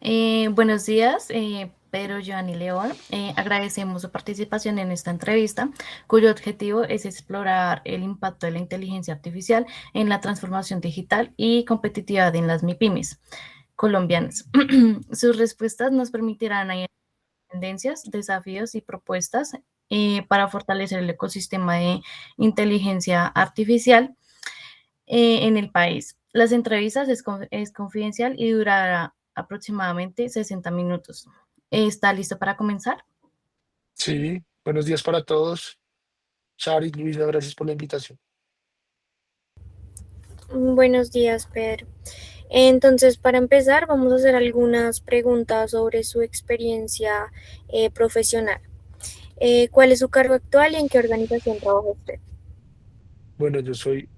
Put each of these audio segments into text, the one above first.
Buenos días, Pedro Giovanni León. Agradecemos su participación en esta entrevista, cuyo objetivo es explorar el impacto de la inteligencia artificial en la transformación digital y competitividad en las MIPIMES colombianas. Sus respuestas nos permitirán hallar tendencias, desafíos y propuestas para fortalecer el ecosistema de inteligencia artificial en el país. Las entrevistas es confidencial y durará aproximadamente 60 minutos. ¿Está listo para comenzar? Sí, buenos días para todos. Charis, Luisa, gracias por la invitación. Buenos días, Pedro. Entonces, para empezar, vamos a hacer algunas preguntas sobre su experiencia profesional. ¿Cuál es su cargo actual y en qué organización trabaja usted? Bueno, yo soy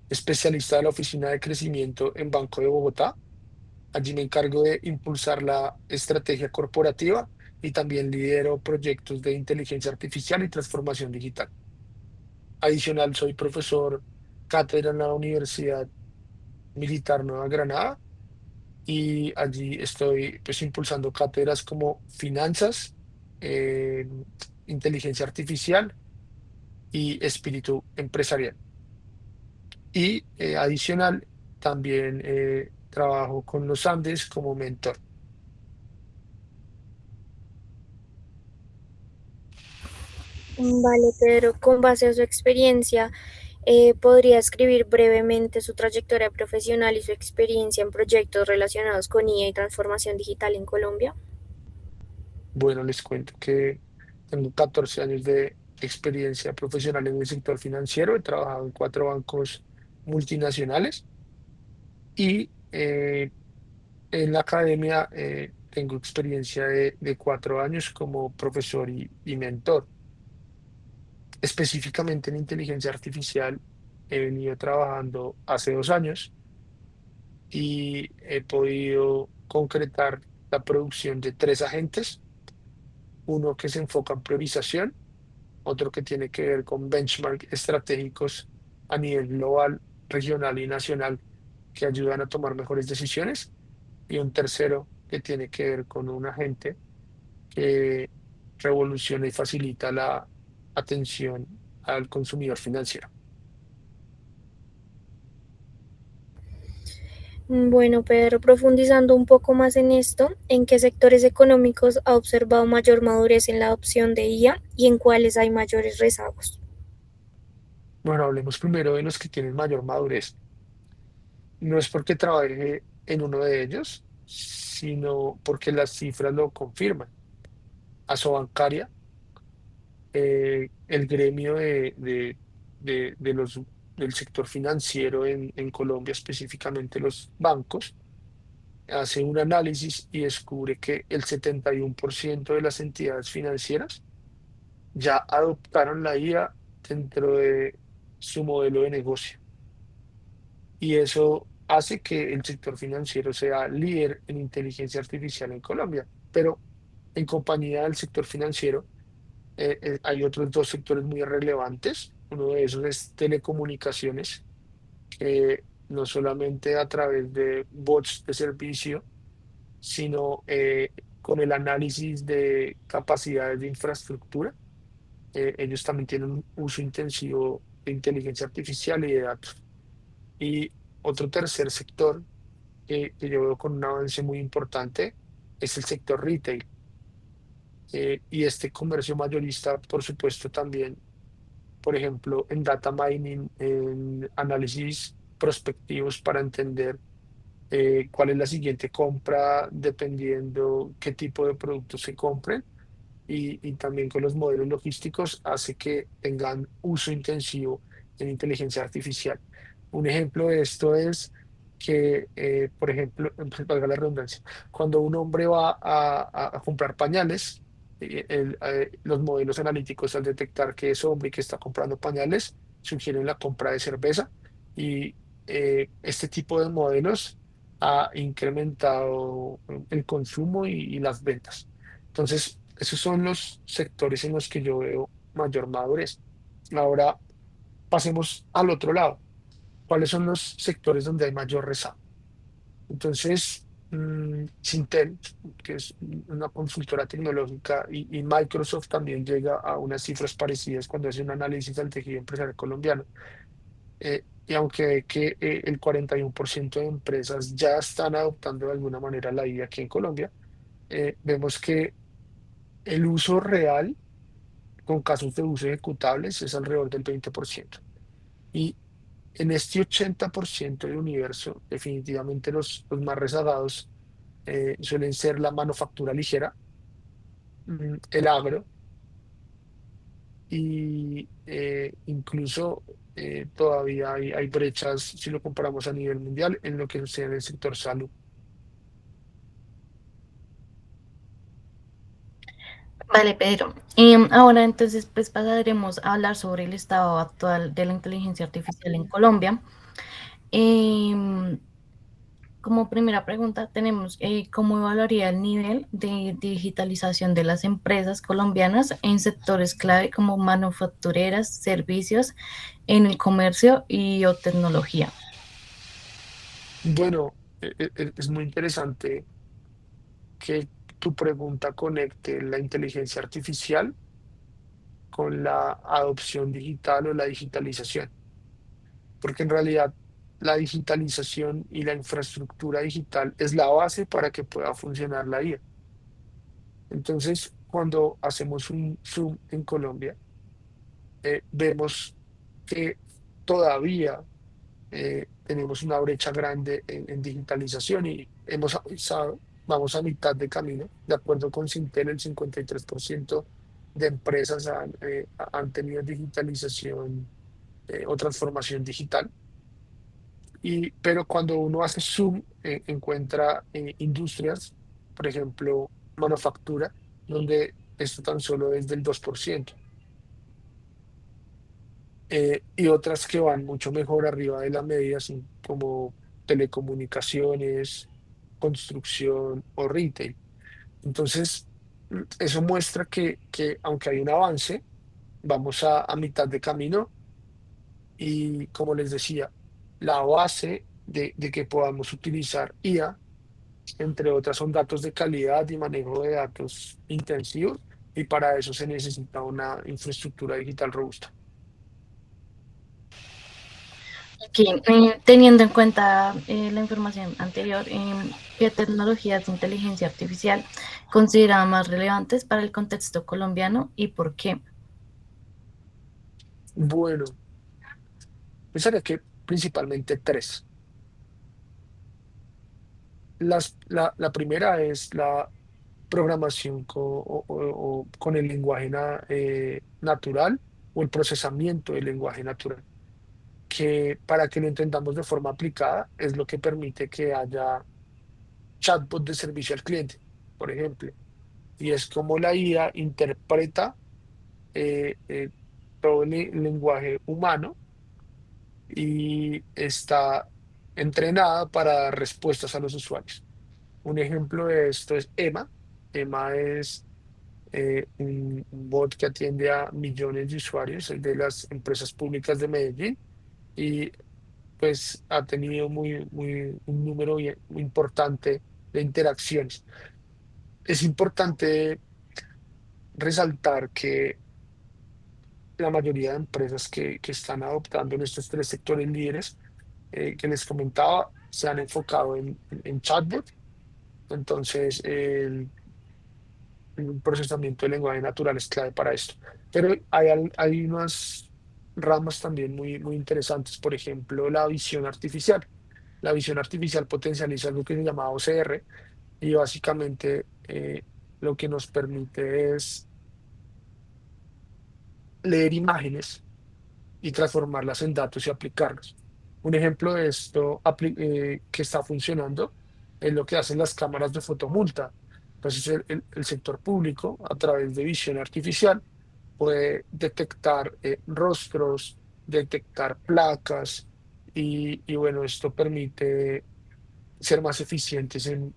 especialista de la Oficina de Crecimiento en Banco de Bogotá. Allí me encargo de impulsar la estrategia corporativa y también lidero proyectos de inteligencia artificial y transformación digital. Adicional, soy profesor cátedra en la Universidad Militar Nueva Granada y allí estoy pues impulsando cátedras como finanzas, eh, inteligencia artificial y espíritu empresarial. Y adicional, también trabajo con los Andes como mentor. Vale, Pedro, con base a su experiencia, ¿podría escribir brevemente su trayectoria profesional y su experiencia en proyectos relacionados con IA y transformación digital en Colombia? Bueno, les cuento que tengo 14 años de experiencia profesional en el sector financiero. He trabajado en 4 bancos multinacionales y en la academia tengo experiencia de 4 años como profesor y mentor. Específicamente en inteligencia artificial he venido trabajando hace 2 años y he podido concretar la producción de 3 agentes, uno que se enfoca en priorización, otro que tiene que ver con benchmark estratégicos a nivel global, regional y nacional que ayudan a tomar mejores decisiones, y un tercero que tiene que ver con un agente que revoluciona y facilita la atención al consumidor financiero. Bueno, Pedro, profundizando un poco más en esto, ¿en qué sectores económicos ha observado mayor madurez en la adopción de IA y en cuáles hay mayores rezagos? Bueno, hablemos primero de los que tienen mayor madurez. No es porque trabaje en uno de ellos, sino porque las cifras lo confirman. Asobancaria, el gremio del sector financiero en Colombia, específicamente los bancos, hace un análisis y descubre que el 71% de las entidades financieras ya adoptaron la IA dentro de su modelo de negocio. Y eso hace que el sector financiero sea líder en inteligencia artificial en Colombia. Pero en compañía del sector financiero, hay otros dos sectores muy relevantes. Uno de esos es telecomunicaciones, que no solamente a través de bots de servicio, sino con el análisis de capacidades de infraestructura. Ellos también tienen un uso intensivo de inteligencia artificial y de datos. Y otro tercer sector que yo veo con un avance muy importante es el sector retail. Y este comercio mayorista, por supuesto, también, por ejemplo, en data mining, en análisis prospectivos para entender cuál es la siguiente compra dependiendo qué tipo de productos se compren, y también con los modelos logísticos hace que tengan uso intensivo en inteligencia artificial. Un ejemplo de esto es que, por ejemplo, valga la redundancia, cuando un hombre va a comprar pañales, los modelos analíticos al detectar que es hombre y que está comprando pañales, sugieren la compra de cerveza, y este tipo de modelos ha incrementado el consumo y las ventas. Entonces, esos son los sectores en los que yo veo mayor madurez. Ahora pasemos al otro lado. ¿Cuáles son los sectores donde hay mayor rezago? Entonces, Sintel, que es una consultora tecnológica, y Microsoft también llega a unas cifras parecidas cuando hace un análisis del tejido empresarial colombiano. Y aunque ve que el 41% de empresas ya están adoptando de alguna manera la IA aquí en Colombia, vemos que el uso real con casos de uso ejecutables es alrededor del 20%. Y en este 80% de universo, definitivamente los más rezagados suelen ser la manufactura ligera, el agro y incluso todavía hay brechas si lo comparamos a nivel mundial en lo que sucede en el sector salud. Vale, Pedro. Ahora entonces pues pasaremos a hablar sobre el estado actual de la inteligencia artificial en Colombia. Em, Como primera pregunta tenemos, ¿cómo evaluaría el nivel de digitalización de las empresas colombianas en sectores clave como manufactureras, servicios, en el comercio y o tecnología? Bueno, es muy interesante que tu pregunta conecte la inteligencia artificial con la adopción digital o la digitalización, porque en realidad la digitalización y la infraestructura digital es la base para que pueda funcionar la IA. Entonces, cuando hacemos un zoom en Colombia, vemos que todavía tenemos una brecha grande en digitalización y hemos avanzado, vamos a mitad de camino. De acuerdo con Sintel, el 53% de empresas han tenido digitalización o transformación digital. Pero cuando uno hace zoom, encuentra industrias, por ejemplo, manufactura, donde esto tan solo es del 2%, y otras que van mucho mejor arriba de la media, así como telecomunicaciones, construcción o retail. Entonces, eso muestra que aunque hay un avance, vamos a mitad de camino y como les decía, la base de que podamos utilizar IA, entre otras, son datos de calidad y manejo de datos intensivos, y para eso se necesita una infraestructura digital robusta. Que, teniendo en cuenta la información anterior, ¿qué tecnologías de inteligencia artificial considera más relevantes para el contexto colombiano y por qué? Bueno, pensaría que principalmente tres. La primera es la programación o con el lenguaje natural o el procesamiento del lenguaje natural, que para que lo entendamos de forma aplicada es lo que permite que haya chatbot de servicio al cliente, por ejemplo, y es como la IA interpreta todo el lenguaje humano y está entrenada para dar respuestas a los usuarios. Un ejemplo de esto es Emma. Emma es un bot que atiende a millones de usuarios, el de las empresas públicas de Medellín, y pues ha tenido un número muy importante de interacciones. Es importante resaltar que la mayoría de empresas que están adoptando en estos tres sectores líderes que les comentaba se han enfocado en chatbot. Entonces, el procesamiento del lenguaje natural es clave para esto. Pero hay unas ramas también muy interesantes, por ejemplo, la visión artificial. La visión artificial potencializa algo que se llama OCR, y básicamente lo que nos permite es leer imágenes y transformarlas en datos y aplicarlas. Un ejemplo de esto que está funcionando es lo que hacen las cámaras de fotomulta. Entonces, el sector público, a través de visión artificial, puede detectar rostros, detectar placas, y bueno, esto permite ser más eficientes en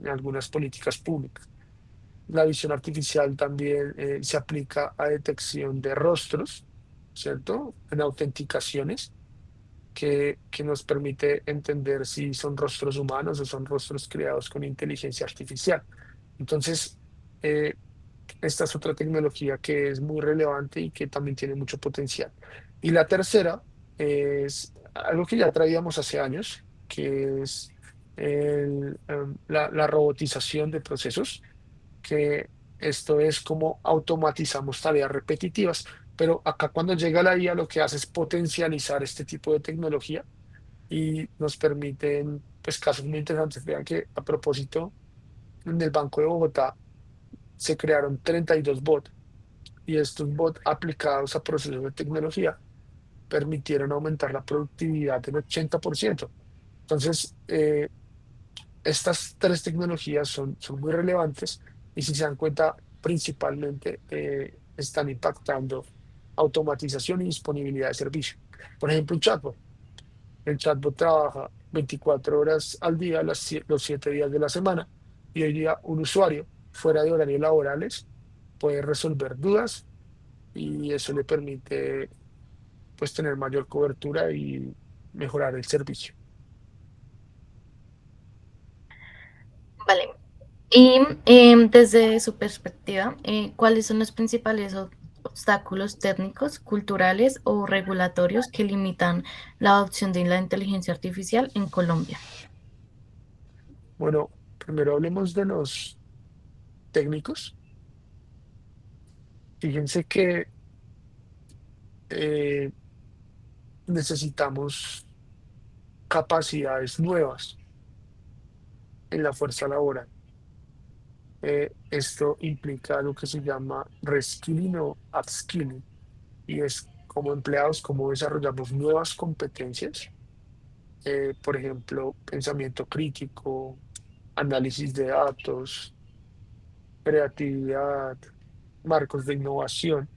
algunas políticas públicas. La visión artificial también se aplica a detección de rostros, ¿cierto? En autenticaciones. que nos permite entender si son rostros humanos o son rostros creados con inteligencia artificial. Entonces, eh, esta es otra tecnología que es muy relevante y que también tiene mucho potencial. Y la tercera es algo que ya traíamos hace años, que es la robotización de procesos, que esto es como automatizamos tareas repetitivas, pero acá cuando llega la IA lo que hace es potencializar este tipo de tecnología y nos permiten, pues, casos muy interesantes. Vean que a propósito, en el Banco de Bogotá se crearon 32 bots y estos bots aplicados a procesos de tecnología permitieron aumentar la productividad del 80%. Entonces, estas tres tecnologías son muy relevantes y si se dan cuenta, principalmente están impactando automatización y disponibilidad de servicio. Por ejemplo, un chatbot. El chatbot trabaja 24 horas al día, los 7 días de la semana, y hoy día un usuario fuera de horarios laborales puede resolver dudas y eso le permite, pues, tener mayor cobertura y mejorar el servicio. Vale. Y desde su perspectiva, ¿cuáles son los principales obstáculos técnicos, culturales o regulatorios que limitan la adopción de la inteligencia artificial en Colombia? Bueno, primero hablemos de los técnicos. Fíjense que eh, necesitamos capacidades nuevas en la fuerza laboral. Esto implica lo que se llama reskilling o upskilling, y es como empleados cómo desarrollamos nuevas competencias, por ejemplo, pensamiento crítico, análisis de datos, creatividad, marcos de innovación.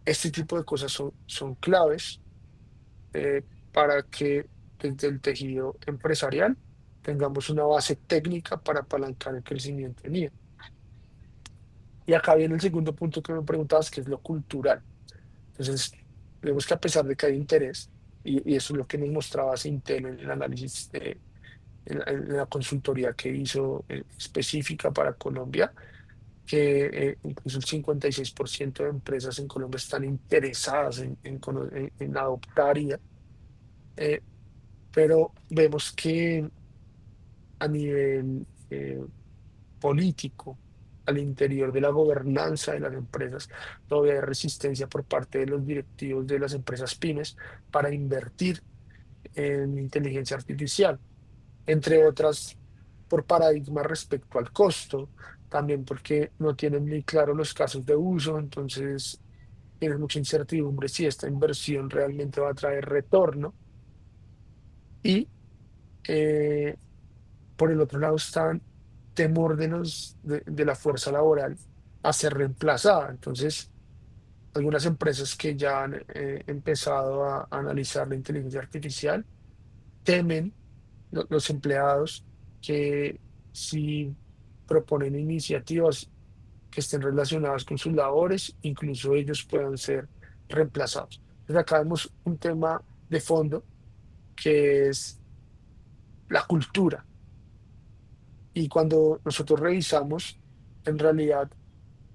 Este tipo de cosas son claves para que desde el tejido empresarial tengamos una base técnica para apalancar el crecimiento en IA. Y acá viene el segundo punto que me preguntabas, que es lo cultural. Entonces, vemos que a pesar de que hay interés, y eso es lo que nos mostraba Sintel en el análisis, en la consultoría que hizo específica para Colombia, que incluso el 56% de empresas en Colombia están interesadas en adoptar IA, eh, pero vemos que a nivel político, al interior de la gobernanza de las empresas, todavía hay resistencia por parte de los directivos de las empresas pymes para invertir en inteligencia artificial, entre otras por paradigmas respecto al costo, también porque no tienen muy claro los casos de uso, entonces tienen mucha incertidumbre si esta inversión realmente va a traer retorno. Y eh, por el otro lado están temor de la fuerza laboral a ser reemplazada. Entonces, algunas empresas que ya han empezado a analizar la inteligencia artificial temen los empleados que si proponen iniciativas que estén relacionadas con sus labores, incluso ellos puedan ser reemplazados. Entonces, acá vemos un tema de fondo que es la cultura. Y cuando nosotros revisamos, en realidad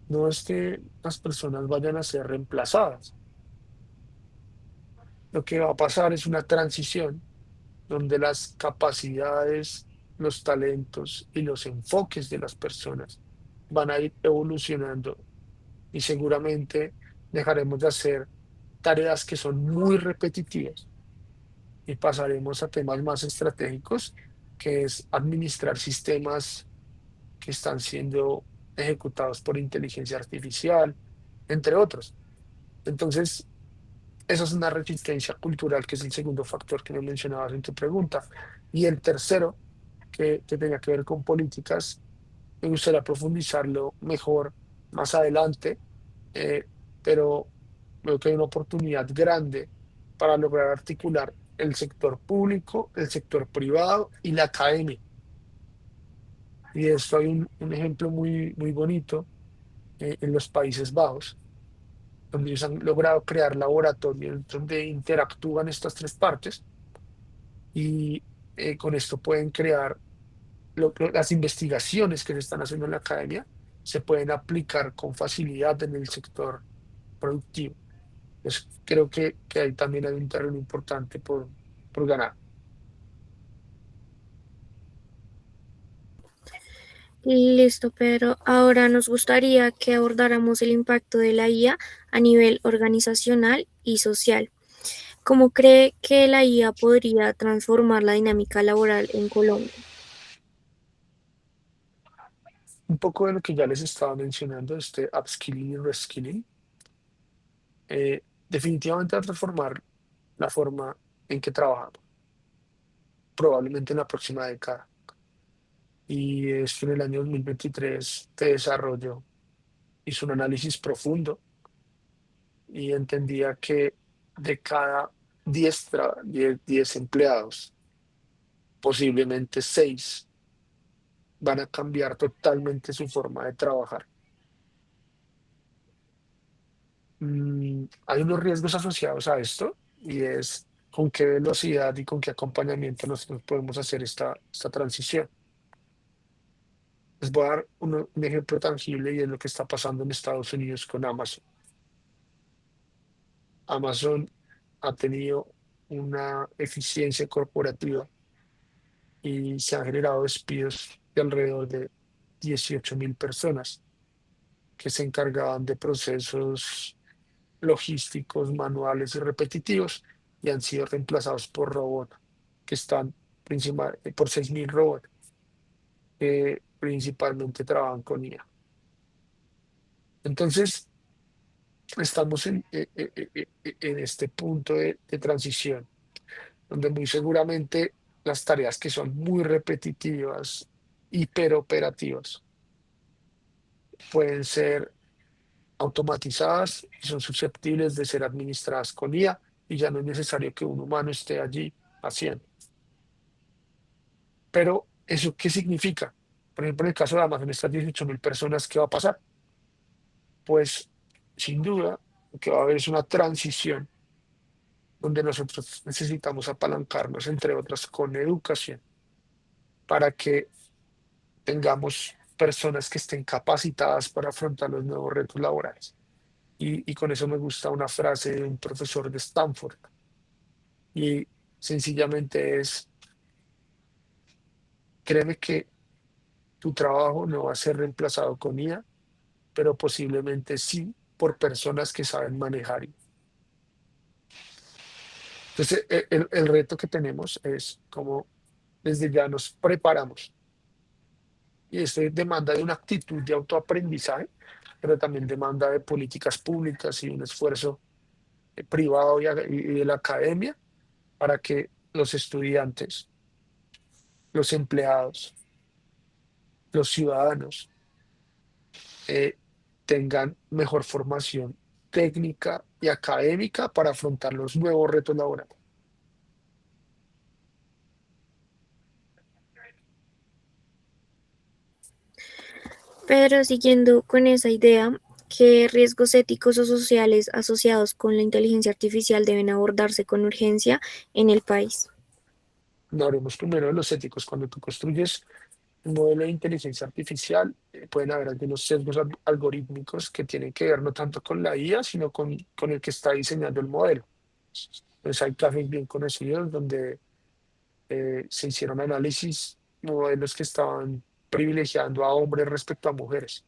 no es que las personas vayan a ser reemplazadas. Lo que va a pasar es una transición donde las capacidades, los talentos y los enfoques de las personas van a ir evolucionando y seguramente dejaremos de hacer tareas que son muy repetitivas y pasaremos a temas más estratégicos, que es administrar sistemas que están siendo ejecutados por inteligencia artificial, entre otros. Entonces, esa es una resistencia cultural, que es el segundo factor que me mencionabas en tu pregunta. Y el tercero, que tenía que ver con políticas, me gustaría profundizarlo mejor más adelante, eh, pero veo que hay una oportunidad grande para lograr articular el sector público, el sector privado y la academia. Y de esto hay un ejemplo muy bonito en los Países Bajos, donde ellos han logrado crear laboratorios donde interactúan estas tres partes y con esto pueden crear las investigaciones que se están haciendo en la academia, se pueden aplicar con facilidad en el sector productivo. Pues creo que ahí también hay un terreno importante por ganar. Listo, Pedro. Ahora nos gustaría que abordáramos el impacto de la IA a nivel organizacional y social. ¿Cómo cree que la IA podría transformar la dinámica laboral en Colombia? Un poco de lo que ya les estaba mencionando, este upskilling y reskilling, definitivamente va a transformar la forma en que trabajamos, probablemente en la próxima década. Y esto en el año 2023 de desarrollo hizo un análisis profundo y entendía que de cada 10 empleados, posiblemente 6 van a cambiar totalmente su forma de trabajar. Hay unos riesgos asociados a esto y es con qué velocidad y con qué acompañamiento nosotros podemos hacer esta transición. Les voy a dar un ejemplo tangible y es lo que está pasando en Estados Unidos con Amazon. Amazon ha tenido una eficiencia corporativa y se han generado despidos de alrededor de 18.000 personas que se encargaban de procesos logísticos, manuales y repetitivos y han sido reemplazados por robots que están por 6.000 robots que principalmente trabajan con IA. Entonces, estamos en este punto de transición, donde muy seguramente las tareas que son muy repetitivas, hiperoperativas, pueden ser automatizadas y son susceptibles de ser administradas con IA y ya no es necesario que un humano esté allí haciendo. Pero, ¿eso qué significa? Por ejemplo, en el caso de Amazon, estas 18.000 personas, ¿qué va a pasar? Pues, sin duda, lo que va a haber es una transición donde nosotros necesitamos apalancarnos, entre otras, con educación, para que tengamos personas que estén capacitadas para afrontar los nuevos retos laborales. Y con eso me gusta una frase de un profesor de Stanford, y sencillamente es, créeme que tu trabajo no va a ser reemplazado con IA, pero posiblemente sí por personas que saben manejar. Entonces, el reto que tenemos es cómo desde ya nos preparamos. Y esto demanda de una actitud de autoaprendizaje, pero también demanda de políticas públicas y un esfuerzo privado y de la academia para que los estudiantes, los empleados, los ciudadanos eh, tengan mejor formación técnica y académica para afrontar los nuevos retos laborales. Pedro, siguiendo con esa idea, ¿qué riesgos éticos o sociales asociados con la inteligencia artificial deben abordarse con urgencia en el país? No hablemos primero de los éticos. Cuando tú construyes un modelo de inteligencia artificial, pueden haber algunos sesgos algorítmicos que tienen que ver no tanto con la IA, sino con el que está diseñando el modelo. Entonces hay casos bien conocidos donde se hicieron análisis, modelos que estaban privilegiando a hombres respecto a mujeres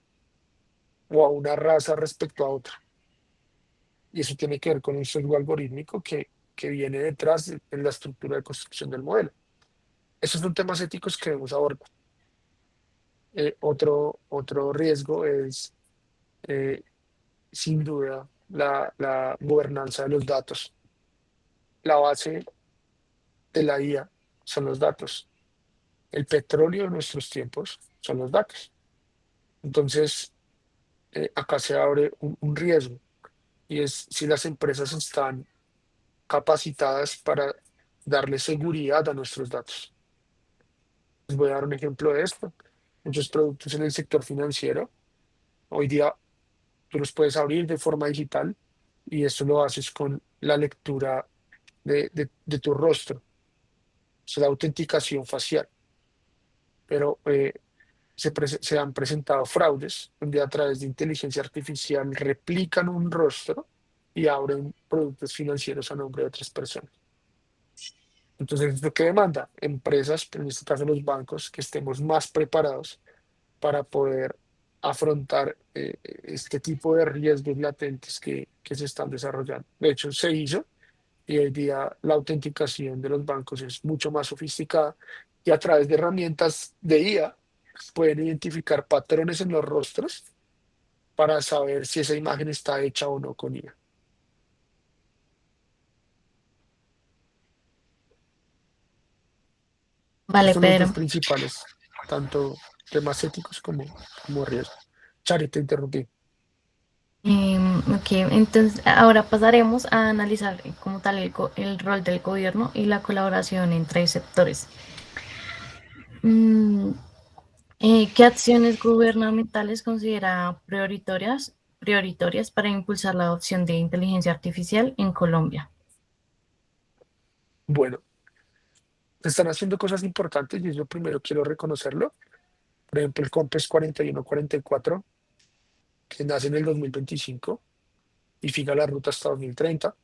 o a una raza respecto a otra. Y eso tiene que ver con un sesgo algorítmico que viene detrás en la estructura de construcción del modelo. Esos son temas éticos que debemos abordar. Otro riesgo es, eh, sin duda, la gobernanza de los datos. La base de la IA son los datos. El petróleo de nuestros tiempos son los datos. Entonces, acá se abre un riesgo y es si las empresas están capacitadas para darle seguridad a nuestros datos. Les voy a dar un ejemplo de esto. Muchos productos en el sector financiero, hoy día tú los puedes abrir de forma digital y esto lo haces con la lectura de tu rostro. es la autenticación facial, pero se han presentado fraudes donde a través de inteligencia artificial replican un rostro y abren productos financieros a nombre de otras personas. Entonces, ¿esto qué demanda? Empresas, pero en este caso los bancos, que estemos más preparados para poder afrontar este tipo de riesgos latentes que se están desarrollando. De hecho, se hizo y hoy día la autenticación de los bancos es mucho más sofisticada y a través de herramientas de IA pueden identificar patrones en los rostros para saber si esa imagen está hecha o no con IA. Esos Vale, son los dos Pedro. principales, tanto temas éticos como riesgo. Chari, te interrumpí. Ok, entonces ahora pasaremos a analizar como tal el rol del gobierno y la colaboración entre sectores. Mm, ¿Qué acciones gubernamentales considera prioritarias para impulsar la adopción de inteligencia artificial en Colombia? Bueno, se están haciendo cosas importantes y yo primero quiero reconocerlo. Por ejemplo, el COMPES 4144, que nace en el 2025 y fija la ruta hasta 2030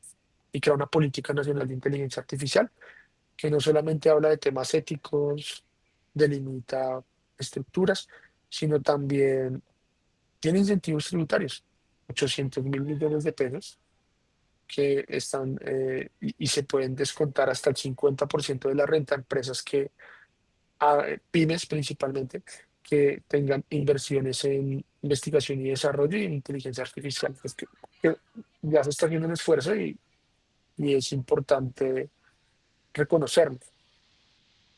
y crea una política nacional de inteligencia artificial que no solamente habla de temas éticos, delimita estructuras, sino también tiene incentivos tributarios, 800.000 millones de pesos que están y se pueden descontar hasta el 50% de la renta a empresas a pymes principalmente, que tengan inversiones en investigación y desarrollo y en inteligencia artificial. Pues que ya se está haciendo un esfuerzo y es importante reconocerlo.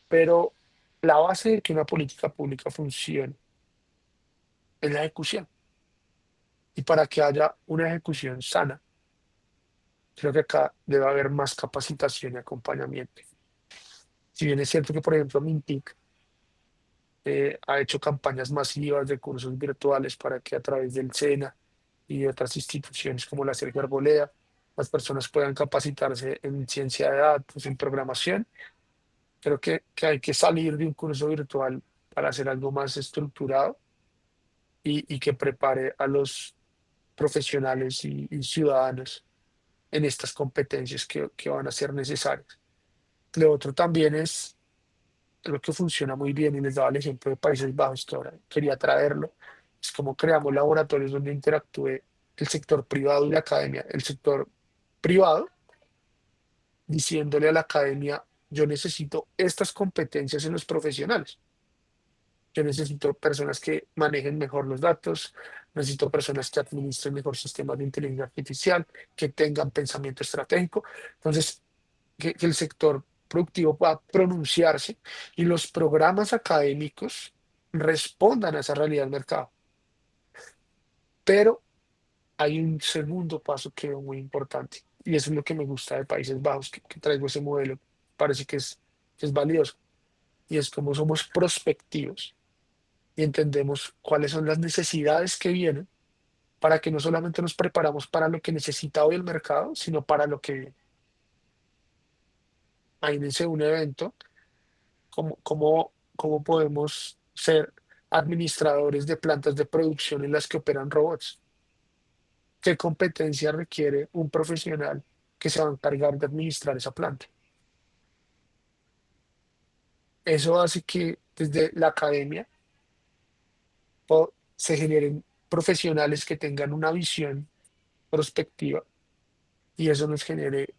Pero la base de que una política pública funcione es la ejecución. Y para que haya una ejecución sana, creo que acá debe haber más capacitación y acompañamiento. Si bien es cierto que, por ejemplo, Mintic ha hecho campañas masivas de cursos virtuales para que a través del SENA y de otras instituciones como la Sergio Arboleda, las personas puedan capacitarse en ciencia de datos, en programación. Creo que hay que salir de un curso virtual para hacer algo más estructurado y que prepare a los profesionales y ciudadanos en estas competencias que van a ser necesarias. Lo otro también es lo que funciona muy bien y les daba el ejemplo de Países Bajos, que ahora quería traerlo, es como creamos laboratorios donde interactúe el sector privado y la academia. El sector privado diciéndole a la academia, yo necesito estas competencias en los profesionales. Yo necesito personas que manejen mejor los datos, necesito personas que administren mejor sistemas de inteligencia artificial, que tengan pensamiento estratégico. Entonces, que el sector productivo pueda pronunciarse y los programas académicos respondan a esa realidad del mercado. Pero hay un segundo paso que es muy importante y eso es lo que me gusta de Países Bajos, que traigo ese modelo, parece que es valioso y es como somos prospectivos y entendemos cuáles son las necesidades que vienen para que no solamente nos preparamos para lo que necesita hoy el mercado, sino para lo que viene. Imagínense un evento, cómo podemos ser administradores de plantas de producción en las que operan robots. ¿Qué competencia requiere un profesional que se va a encargar de administrar esa planta? Eso hace que desde la academia se generen profesionales que tengan una visión prospectiva y eso nos genere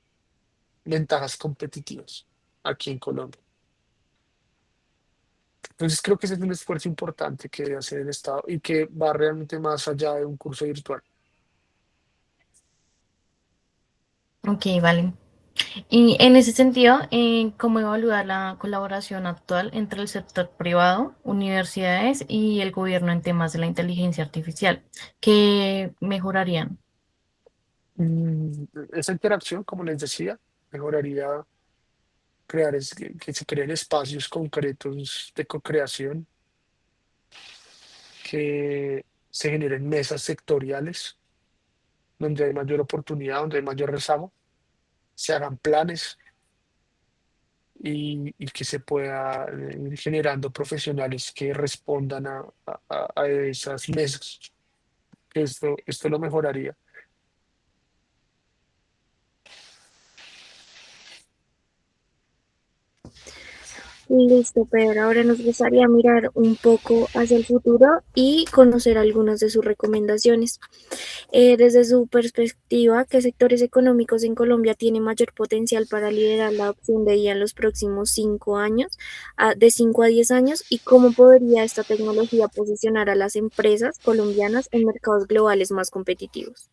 ventajas competitivas aquí en Colombia. Entonces creo que ese es un esfuerzo importante que debe hacer el Estado y que va realmente más allá de un curso virtual. Ok, vale. Y en ese sentido, ¿cómo evaluar la colaboración actual entre el sector privado, universidades y el gobierno en temas de la inteligencia artificial? ¿Qué mejorarían? Esa interacción, como les decía, mejoraría que se creen espacios concretos de co-creación, que se generen mesas sectoriales donde hay mayor oportunidad, donde hay mayor rezago, se hagan planes y que se pueda ir generando profesionales que respondan a esas mesas. Esto lo mejoraría. Listo, Pedro. Ahora nos gustaría mirar un poco hacia el futuro y conocer algunas de sus recomendaciones. Desde su perspectiva, ¿qué sectores económicos en Colombia tienen mayor potencial para liderar la adopción de IA en los próximos 5 años, de 5 a 10 años? ¿Y cómo podría esta tecnología posicionar a las empresas colombianas en mercados globales más competitivos?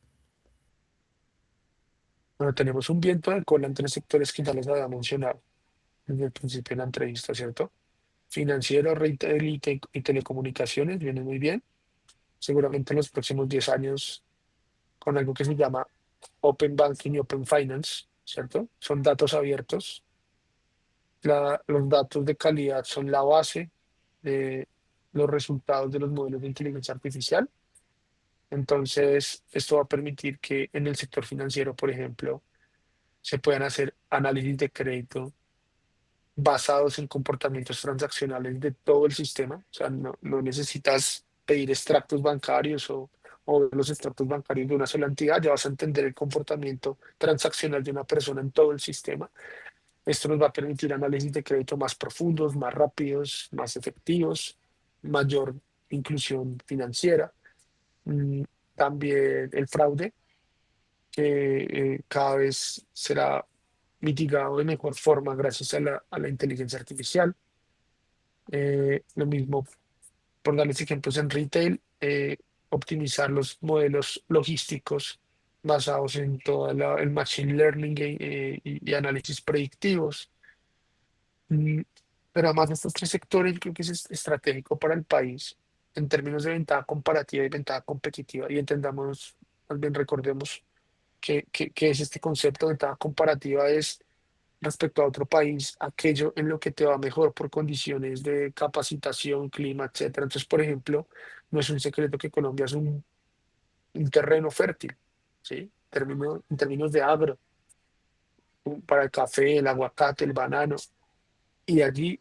Bueno, tenemos un viento de cola en tres sectores que ya les había mencionado desde el principio de la entrevista, ¿cierto? Financiero, retail y telecomunicaciones vienen muy bien. Seguramente en los próximos 10 años con algo que se llama Open Banking y Open Finance, ¿cierto? Son datos abiertos. Los datos de calidad son la base de los resultados de los modelos de inteligencia artificial. Entonces, esto va a permitir que en el sector financiero, por ejemplo, se puedan hacer análisis de crédito basados en comportamientos transaccionales de todo el sistema. O sea, no necesitas pedir extractos bancarios o ver los extractos bancarios de una sola entidad, ya vas a entender el comportamiento transaccional de una persona en todo el sistema. Esto nos va a permitir análisis de crédito más profundos, más rápidos, más efectivos, mayor inclusión financiera. Mm, También el fraude, que cada vez será mitigado de mejor forma gracias a la inteligencia artificial. Lo mismo, por darles ejemplos en retail, optimizar los modelos logísticos basados en todo el machine learning y análisis predictivos. Mm, Pero además de estos tres sectores, creo que es estratégico para el país en términos de ventaja comparativa y ventaja competitiva. Y entendamos, más bien recordemos que es este concepto de ventaja comparativa es respecto a otro país, aquello en lo que te va mejor por condiciones de capacitación, clima, etcétera. Entonces, por ejemplo, no es un secreto que Colombia es un terreno fértil, ¿sí? En términos de agro, para el café, el aguacate, el banano, y allí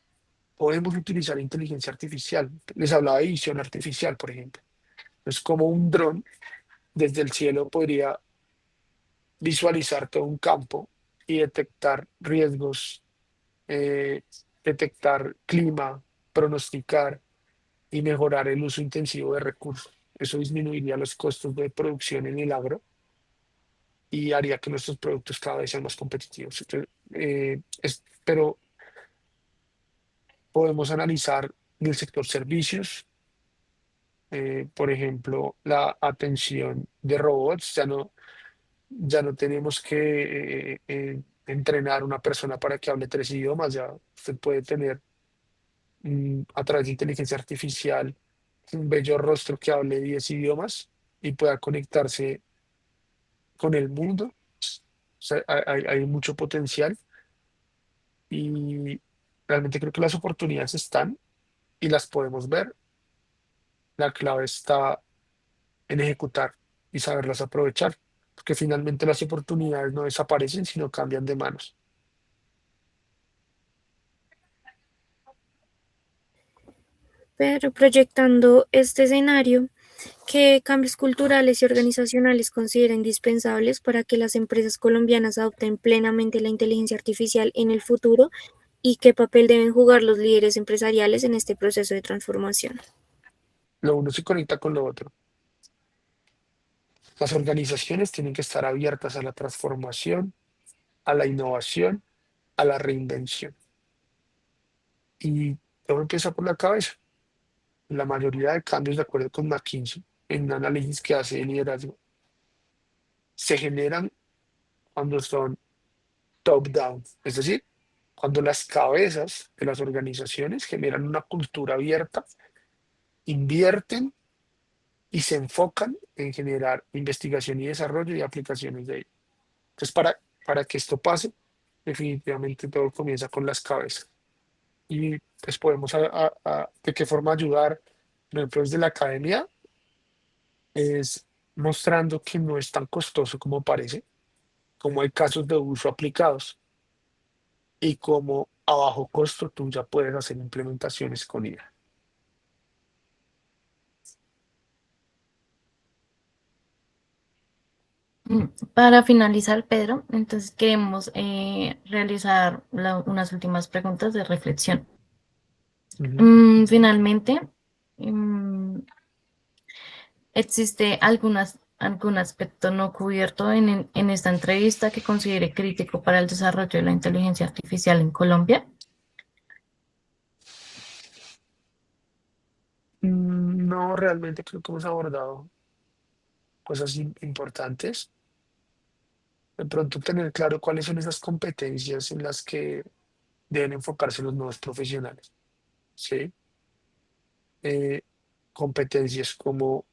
podemos utilizar inteligencia artificial. Les hablaba de visión artificial, por ejemplo. Es como un dron desde el cielo podría visualizar todo un campo y detectar riesgos, eh, detectar clima, pronosticar y mejorar el uso intensivo de recursos. Eso disminuiría los costos de producción en el agro y haría que nuestros productos cada vez sean más competitivos. Entonces, pero podemos analizar en el sector servicios, por ejemplo, la atención de robots. Ya no tenemos que entrenar a una persona para que hable tres idiomas. Ya usted puede tener a través de inteligencia artificial un bello rostro que hable 10 idiomas y pueda conectarse con el mundo. O sea, hay mucho potencial y realmente creo que las oportunidades están y las podemos ver. La clave está en ejecutar y saberlas aprovechar, porque finalmente las oportunidades no desaparecen, sino cambian de manos. Pero proyectando este escenario, ¿qué cambios culturales y organizacionales considera indispensables para que las empresas colombianas adopten plenamente la inteligencia artificial en el futuro y qué papel deben jugar los líderes empresariales en este proceso de transformación? Lo uno se conecta con lo otro. Las organizaciones tienen que estar abiertas a la transformación, a la innovación, a la reinvención. Y todo empieza por la cabeza. La mayoría de cambios, de acuerdo con McKinsey, en un análisis que hace de liderazgo, se generan cuando son top-down, es decir, cuando las cabezas de las organizaciones generan una cultura abierta, invierten y se enfocan en generar investigación y desarrollo y aplicaciones de ello. Entonces, para que esto pase, definitivamente todo comienza con las cabezas. Y pues podemos de qué forma ayudar, por ejemplo, desde la academia, es mostrando que no es tan costoso como parece, como hay casos de uso aplicados y como a bajo costo tú ya puedes hacer implementaciones con IA. Para finalizar, Pedro, entonces queremos realizar unas últimas preguntas de reflexión. Ujú. Finalmente, mm, ¿existe algún aspecto no cubierto en esta entrevista que considere crítico para el desarrollo de la inteligencia artificial en Colombia? No, realmente creo que hemos abordado cosas importantes. De pronto tener claro cuáles son esas competencias en las que deben enfocarse los nuevos profesionales, ¿sí? Eh, Competencias como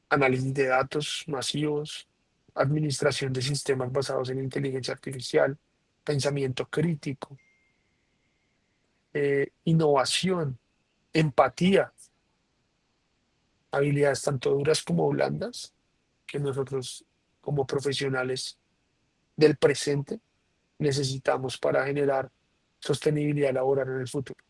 análisis de datos masivos, administración de sistemas basados en inteligencia artificial, pensamiento crítico, innovación, empatía, habilidades tanto duras como blandas que nosotros como profesionales del presente necesitamos para generar sostenibilidad laboral en el futuro.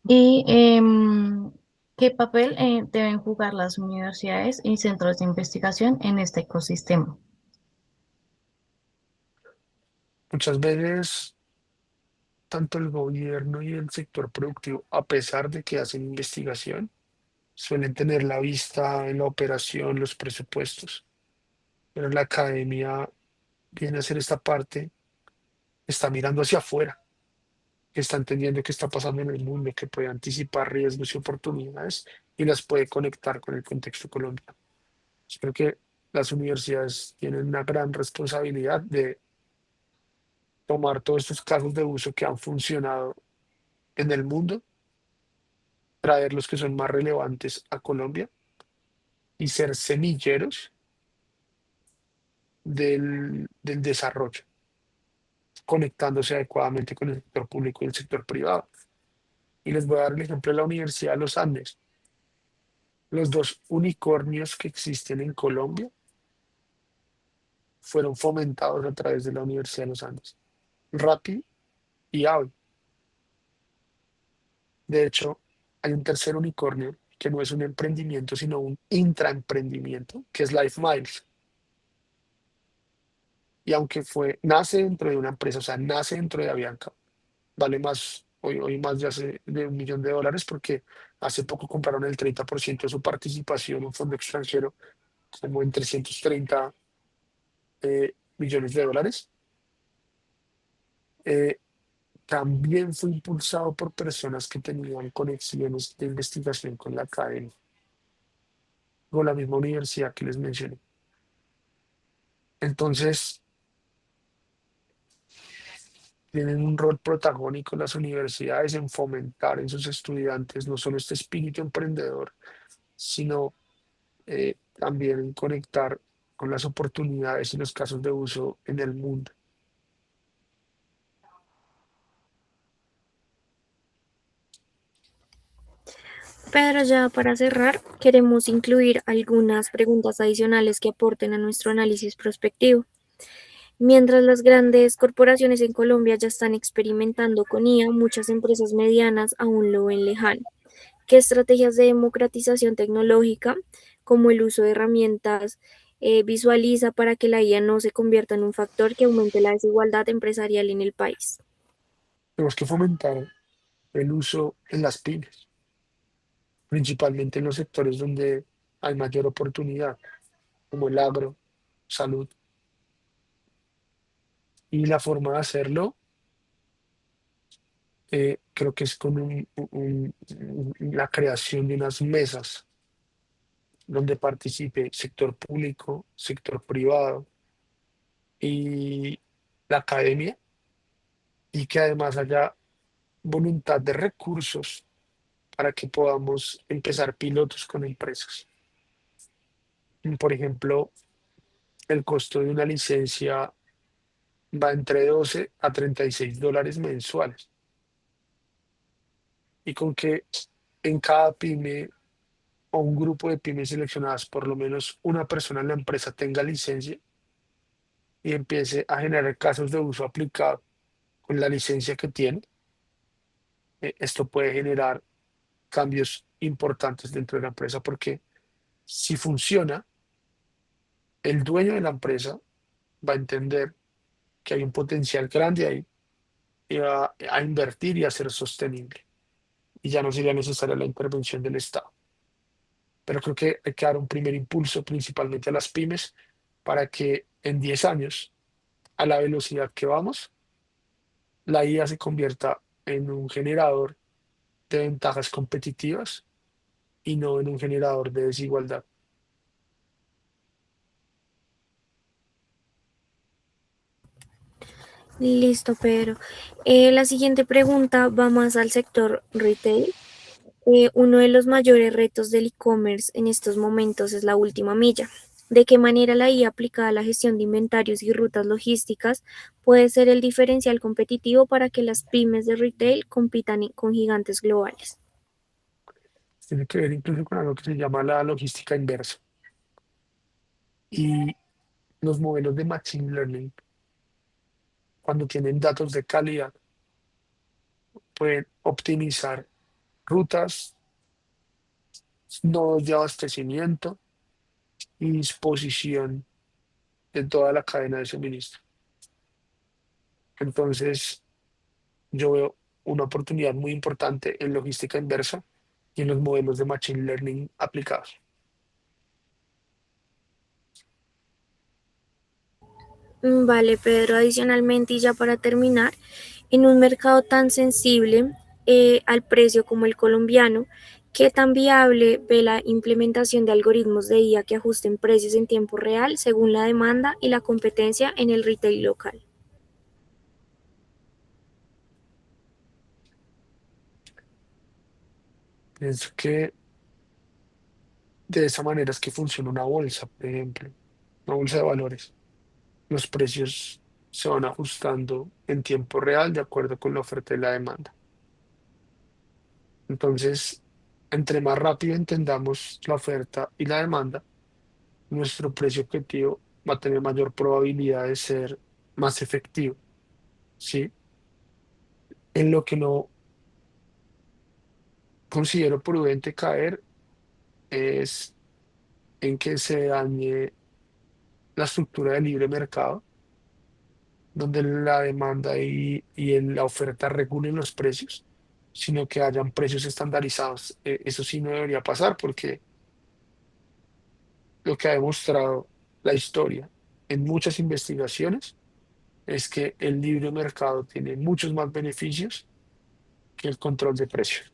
¿Y qué papel deben jugar las universidades y centros de investigación en este ecosistema? Muchas veces, tanto el gobierno y el sector productivo, a pesar de que hacen investigación, suelen tener la vista en la operación, los presupuestos, pero la academia viene a hacer esta parte, está mirando hacia afuera, que está entendiendo qué está pasando en el mundo, que puede anticipar riesgos y oportunidades y las puede conectar con el contexto colombiano. Yo creo que las universidades tienen una gran responsabilidad de tomar todos estos casos de uso que han funcionado en el mundo, traer los que son más relevantes a Colombia y ser semilleros del desarrollo, conectándose adecuadamente con el sector público y el sector privado. Y les voy a dar el ejemplo de la Universidad de los Andes. Los dos unicornios que existen en Colombia fueron fomentados a través de la Universidad de los Andes, Rappi y AVE. De hecho, hay un tercer unicornio que no es un emprendimiento, sino un intraemprendimiento, que es Life Miles. Y aunque nace dentro de una empresa, o sea, nace dentro de Avianca, vale más, hoy más de 1 millón de dólares porque hace poco compraron el 30% de su participación en un fondo extranjero, como en 330 millones de dólares. Eh, También fue impulsado por personas que tenían conexiones de investigación con la academia, con la misma universidad que les mencioné. Entonces, tienen un rol protagónico las universidades en fomentar en sus estudiantes no solo este espíritu emprendedor, sino también en conectar con las oportunidades y los casos de uso en el mundo. Pedro, ya para cerrar, queremos incluir algunas preguntas adicionales que aporten a nuestro análisis prospectivo. Mientras las grandes corporaciones en Colombia ya están experimentando con IA, muchas empresas medianas aún lo ven lejano. ¿Qué estrategias de democratización tecnológica, como el uso de herramientas, visualiza para que la IA no se convierta en un factor que aumente la desigualdad empresarial en el país? Tenemos que fomentar el uso en las pymes, principalmente en los sectores donde hay mayor oportunidad, como el agro, salud. Y la forma de hacerlo, creo que es con la creación de unas mesas donde participe sector público, sector privado y la academia, y que además haya voluntad de recursos para que podamos empezar pilotos con empresas. Por ejemplo, el costo de una licencia va entre 12 a $36 mensuales, y con que en cada pyme o un grupo de pymes seleccionadas, por lo menos una persona en la empresa tenga licencia y empiece a generar casos de uso aplicado con la licencia que tiene, esto puede generar cambios importantes dentro de la empresa porque si funciona, el dueño de la empresa va a entender que hay un potencial grande ahí y va a invertir y a ser sostenible. Y ya no sería necesaria la intervención del Estado. Pero creo que hay que dar un primer impulso principalmente a las pymes para que en 10 años, a la velocidad que vamos, la IA se convierta en un generador de ventajas competitivas y no en un generador de desigualdad. Listo, Pedro. La siguiente pregunta va más al sector retail. Uno de los mayores retos del e-commerce en estos momentos es la última milla. ¿De qué manera la IA aplicada a la gestión de inventarios y rutas logísticas puede ser el diferencial competitivo para que las pymes de retail compitan con gigantes globales? Tiene que ver incluso con algo que se llama la logística inversa. Y los modelos de Machine Learning, cuando tienen datos de calidad, pueden optimizar rutas, nodos de abastecimiento y disposición de toda la cadena de suministro. Entonces, yo veo una oportunidad muy importante en logística inversa y en los modelos de Machine Learning aplicados. Vale, Pedro. Adicionalmente, y ya para terminar, en un mercado tan sensible al precio como el colombiano, ¿qué tan viable ve la implementación de algoritmos de IA que ajusten precios en tiempo real según la demanda y la competencia en el retail local? Pienso que de esa manera es que funciona una bolsa, por ejemplo, una bolsa de valores. Los precios se van ajustando en tiempo real de acuerdo con la oferta y la demanda. Entonces, entre más rápido entendamos la oferta y la demanda, nuestro precio objetivo va a tener mayor probabilidad de ser más efectivo, ¿sí? En lo que no considero prudente caer es en que se dañe la estructura del libre mercado, donde la demanda y la oferta regulen los precios, sino que hayan precios estandarizados. Eso sí no debería pasar porque lo que ha demostrado la historia en muchas investigaciones es que el libre mercado tiene muchos más beneficios que el control de precios.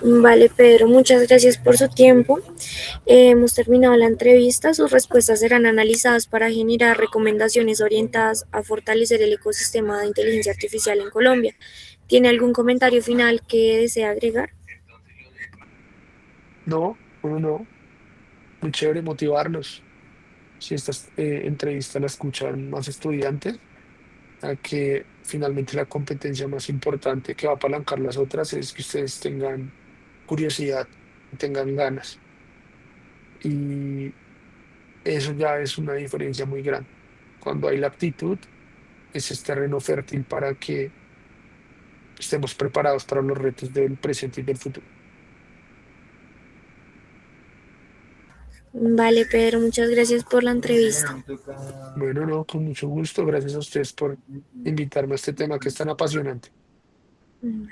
Vale, Pedro, muchas gracias por su tiempo. Hemos terminado la entrevista. Sus respuestas serán analizadas para generar recomendaciones orientadas a fortalecer el ecosistema de inteligencia artificial en Colombia. ¿Tiene algún comentario final que desea agregar? No, uno no, muy chévere motivarlos. Si estas entrevistas la escuchan más estudiantes, a que finalmente la competencia más importante que va a apalancar las otras es que ustedes tengan curiosidad, tengan ganas. Y eso ya es una diferencia muy grande. Cuando hay la aptitud, ese es terreno fértil para que estemos preparados para los retos del presente y del futuro. Vale, Pedro, muchas gracias por la entrevista. Bueno, no, con mucho gusto. Gracias a ustedes por invitarme a este tema que es tan apasionante. Mm.